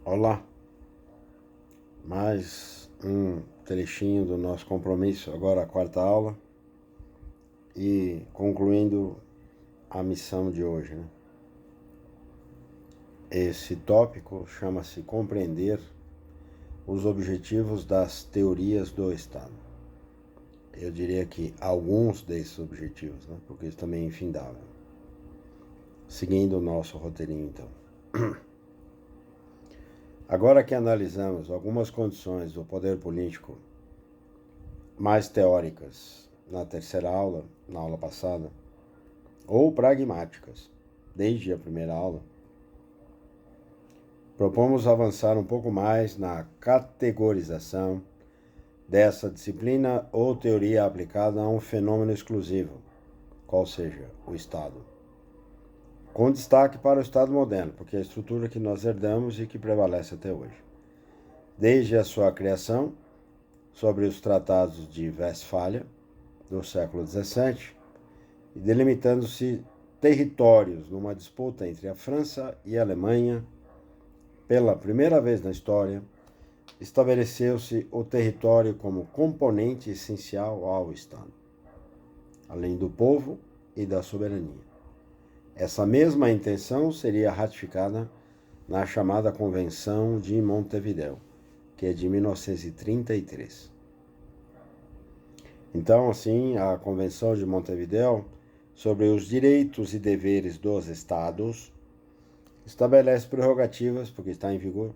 Olá, mais um trechinho do nosso compromisso, agora a quarta aula, e concluindo a missão de hoje, né? Esse tópico chama-se Compreender os objetivos das teorias do Estado. Eu diria que alguns desses objetivos, né? Porque isso também é infindável. Seguindo o nosso roteirinho, então. Agora que analisamos algumas condições do poder político mais teóricas na terceira aula, na aula passada, ou pragmáticas, desde a primeira aula, propomos avançar um pouco mais na categorização dessa disciplina ou teoria aplicada a um fenômeno exclusivo, qual seja o Estado. Com destaque para o Estado moderno, porque é a estrutura que nós herdamos e que prevalece até hoje. Desde a sua criação, sobre os tratados de Westfália, do século XVII, e delimitando-se territórios numa disputa entre a França e a Alemanha, pela primeira vez na história, estabeleceu-se o território como componente essencial ao Estado, além do povo e da soberania. Essa mesma intenção seria ratificada na chamada Convenção de Montevideo, que é de 1933. Então, assim, a Convenção de Montevideo sobre os direitos e deveres dos Estados estabelece prerrogativas, porque está em vigor,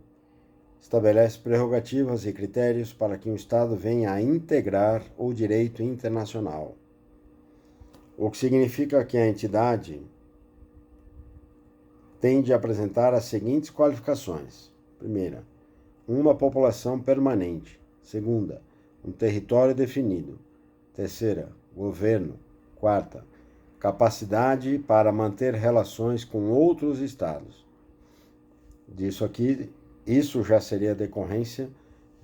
estabelece prerrogativas e critérios para que um Estado venha a integrar o direito internacional, o que significa que a entidade tem de apresentar as seguintes qualificações. Primeira, uma população permanente. Segunda, um território definido. Terceira, governo. Quarta, capacidade para manter relações com outros estados. Isso já seria decorrência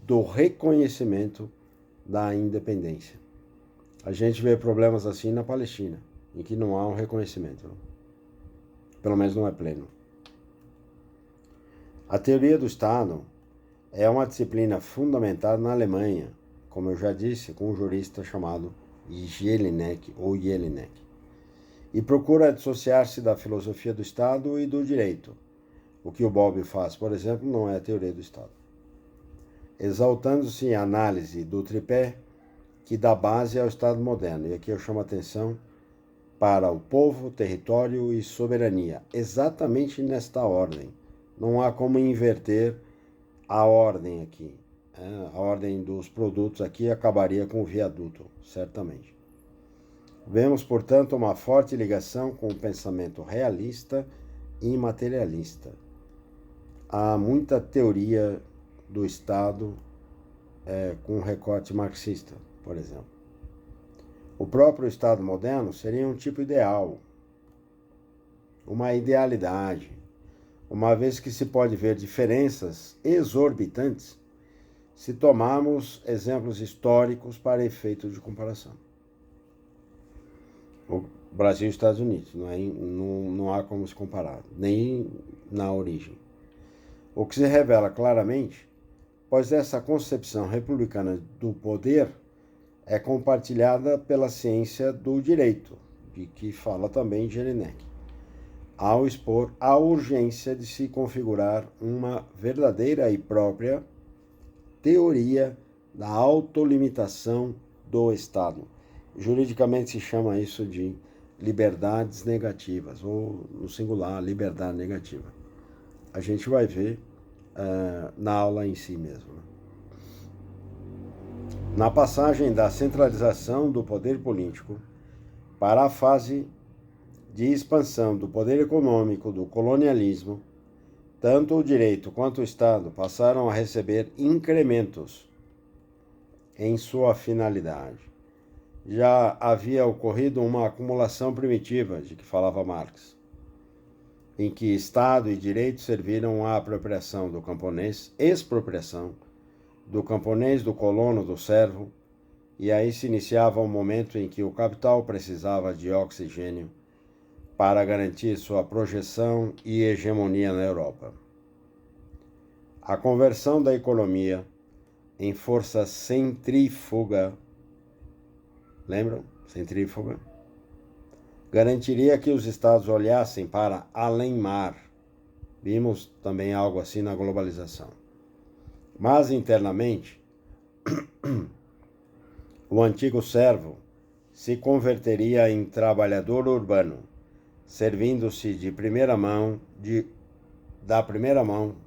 do reconhecimento da independência. A gente vê problemas assim na Palestina, em que não há um reconhecimento. Pelo menos não é pleno. A teoria do Estado é uma disciplina fundamentada na Alemanha, como eu já disse, com um jurista chamado Jelinek, e procura dissociar-se da filosofia do Estado e do direito. O que o Bob faz, por exemplo, não é a teoria do Estado. Exaltando-se em análise do tripé que dá base ao Estado moderno. E aqui eu chamo a atenção para o povo, território e soberania, exatamente nesta ordem. Não há como inverter a ordem aqui. A ordem dos produtos aqui acabaria com o viaduto, certamente. Vemos, portanto, uma forte ligação com o pensamento realista e materialista. Há muita teoria do Estado com recorte marxista, por exemplo. O próprio Estado moderno seria um tipo ideal, uma idealidade, uma vez que se pode ver diferenças exorbitantes se tomarmos exemplos históricos para efeito de comparação. O Brasil e os Estados Unidos, não há como se comparar, nem na origem. O que se revela claramente, pois essa concepção republicana do poder é compartilhada pela ciência do direito, de que fala também Jelinek, ao expor a urgência de se configurar uma verdadeira e própria teoria da autolimitação do Estado. Juridicamente se chama isso de liberdades negativas, ou no singular, liberdade negativa. A gente vai ver na aula em si mesmo. Na passagem da centralização do poder político para a fase de expansão do poder econômico do colonialismo, tanto o direito quanto o Estado passaram a receber incrementos em sua finalidade. Já havia ocorrido uma acumulação primitiva, de que falava Marx, em que Estado e direito serviram à apropriação do camponês, expropriação do camponês, do colono, do servo, e aí se iniciava um momento em que o capital precisava de oxigênio para garantir sua projeção e hegemonia na Europa. A conversão da economia em força centrífuga, lembram? Centrífuga, garantiria que os estados olhassem para além-mar. Vimos também algo assim na globalização. Mas internamente, o antigo servo se converteria em trabalhador urbano, servindo-se de primeira mão,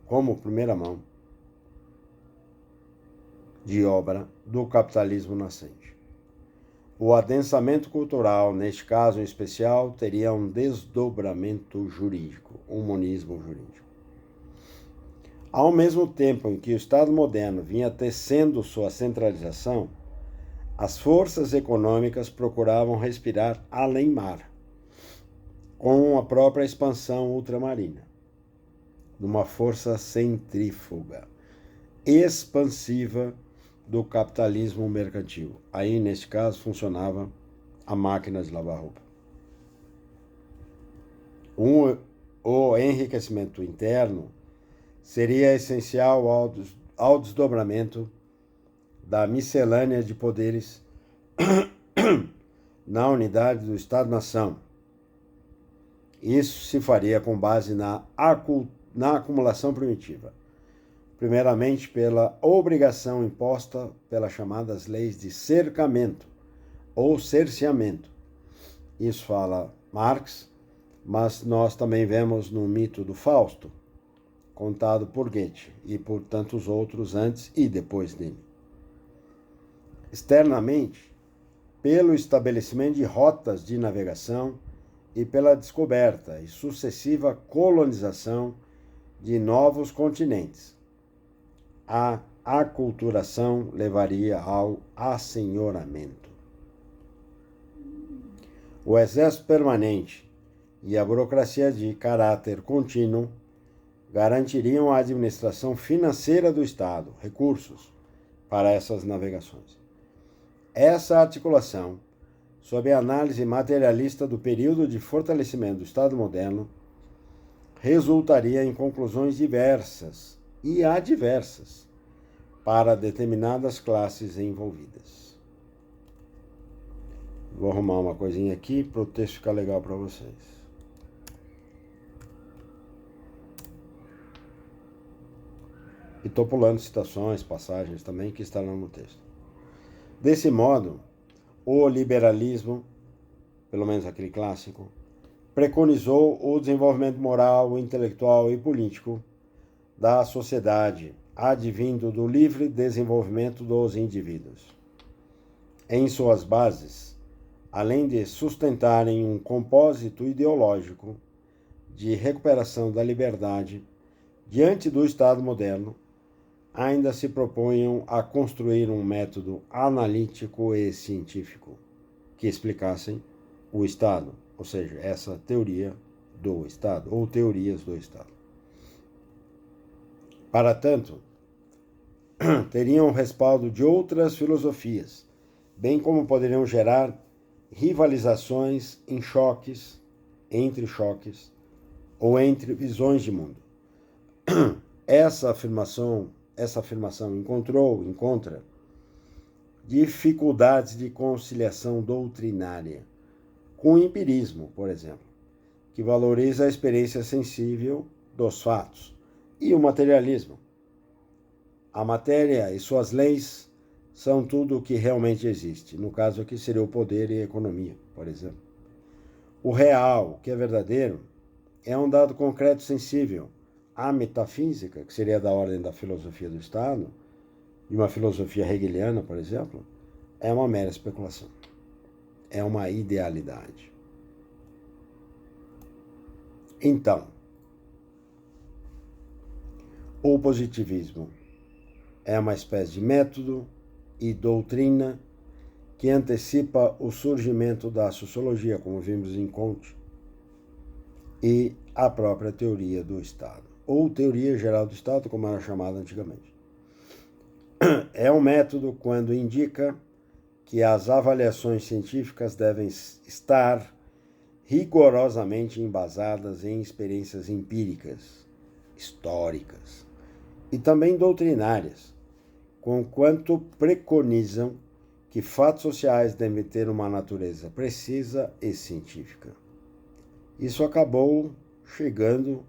como primeira mão de obra do capitalismo nascente. O adensamento cultural, neste caso em especial, teria um desdobramento jurídico, um monismo jurídico. Ao mesmo tempo em que o Estado moderno vinha tecendo sua centralização, as forças econômicas procuravam respirar além-mar, com a própria expansão ultramarina, numa força centrífuga, expansiva do capitalismo mercantil. Aí, neste caso, funcionava a máquina de lavar roupa. O enriquecimento interno seria essencial ao desdobramento da miscelânea de poderes na unidade do Estado-nação. Isso se faria com base na acumulação primitiva, primeiramente pela obrigação imposta pelas chamadas leis de cercamento ou cerceamento. Isso fala Marx, mas nós também vemos no mito do Fausto, contado por Goethe e por tantos outros antes e depois dele. Externamente, pelo estabelecimento de rotas de navegação e pela descoberta e sucessiva colonização de novos continentes. A aculturação levaria ao assenhoramento. O exército permanente e a burocracia de caráter contínuo garantiriam a administração financeira do Estado, recursos para essas navegações. Essa articulação, sob a análise materialista do período de fortalecimento do Estado moderno, resultaria em conclusões diversas e adversas para determinadas classes envolvidas. Vou arrumar uma coisinha aqui para o texto ficar legal para vocês. E estou pulando citações, passagens também que estarão no texto. Desse modo, o liberalismo, pelo menos aquele clássico, preconizou o desenvolvimento moral, intelectual e político da sociedade, advindo do livre desenvolvimento dos indivíduos. Em suas bases, além de sustentarem um compósito ideológico de recuperação da liberdade diante do Estado moderno, ainda se propunham a construir um método analítico e científico que explicassem o Estado, ou seja, essa teoria do Estado, ou teorias do Estado. Para tanto, teriam o respaldo de outras filosofias, bem como poderiam gerar rivalizações entre choques, ou entre visões de mundo. Essa afirmação encontra dificuldades de conciliação doutrinária com o empirismo, por exemplo, que valoriza a experiência sensível dos fatos, e o materialismo. A matéria e suas leis são tudo o que realmente existe. No caso aqui seria o poder e a economia, por exemplo. O real, o que é verdadeiro, é um dado concreto sensível. A metafísica, que seria da ordem da filosofia do Estado, de uma filosofia hegeliana, por exemplo, é uma mera especulação. É uma idealidade. Então, o positivismo é uma espécie de método e doutrina que antecipa o surgimento da sociologia, como vimos em Comte, e a própria teoria do Estado, ou teoria geral do Estado, como era chamada antigamente. É um método quando indica que as avaliações científicas devem estar rigorosamente embasadas em experiências empíricas, históricas, e também doutrinárias, conquanto preconizam que fatos sociais devem ter uma natureza precisa e científica. Isso acabou chegando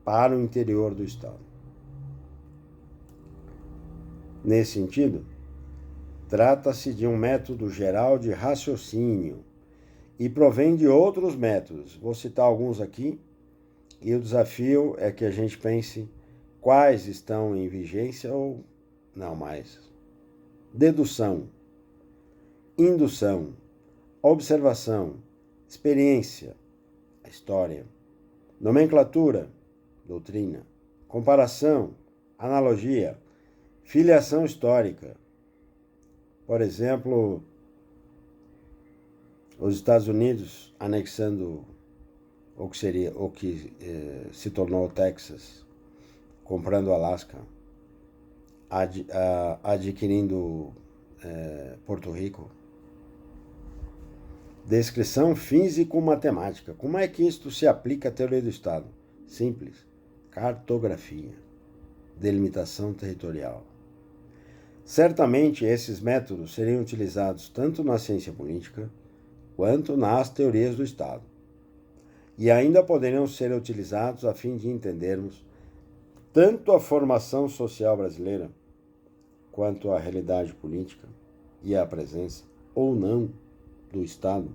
para o interior do Estado. Nesse sentido, trata-se de um método geral de raciocínio e provém de outros métodos. Vou citar alguns aqui, e o desafio é que a gente pense quais estão em vigência ou não mais. Dedução, indução, observação, experiência, a história, nomenclatura, doutrina, comparação, analogia, filiação histórica. Por exemplo, os Estados Unidos anexando o que se tornou o Texas, comprando Alasca, adquirindo Porto Rico. Descrição físico-matemática. Como é que isto se aplica à teoria do Estado? Simples. Cartografia. Delimitação territorial. Certamente esses métodos seriam utilizados tanto na ciência política quanto nas teorias do Estado. E ainda poderiam ser utilizados a fim de entendermos tanto a formação social brasileira quanto a realidade política e a presença ou não do Estado,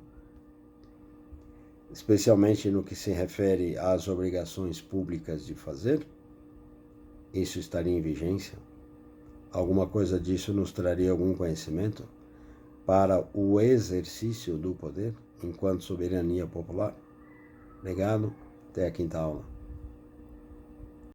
especialmente no que se refere às obrigações públicas de fazer. Isso estaria em vigência? Alguma coisa disso nos traria algum conhecimento para o exercício do poder enquanto soberania popular? Obrigado, até a quinta aula.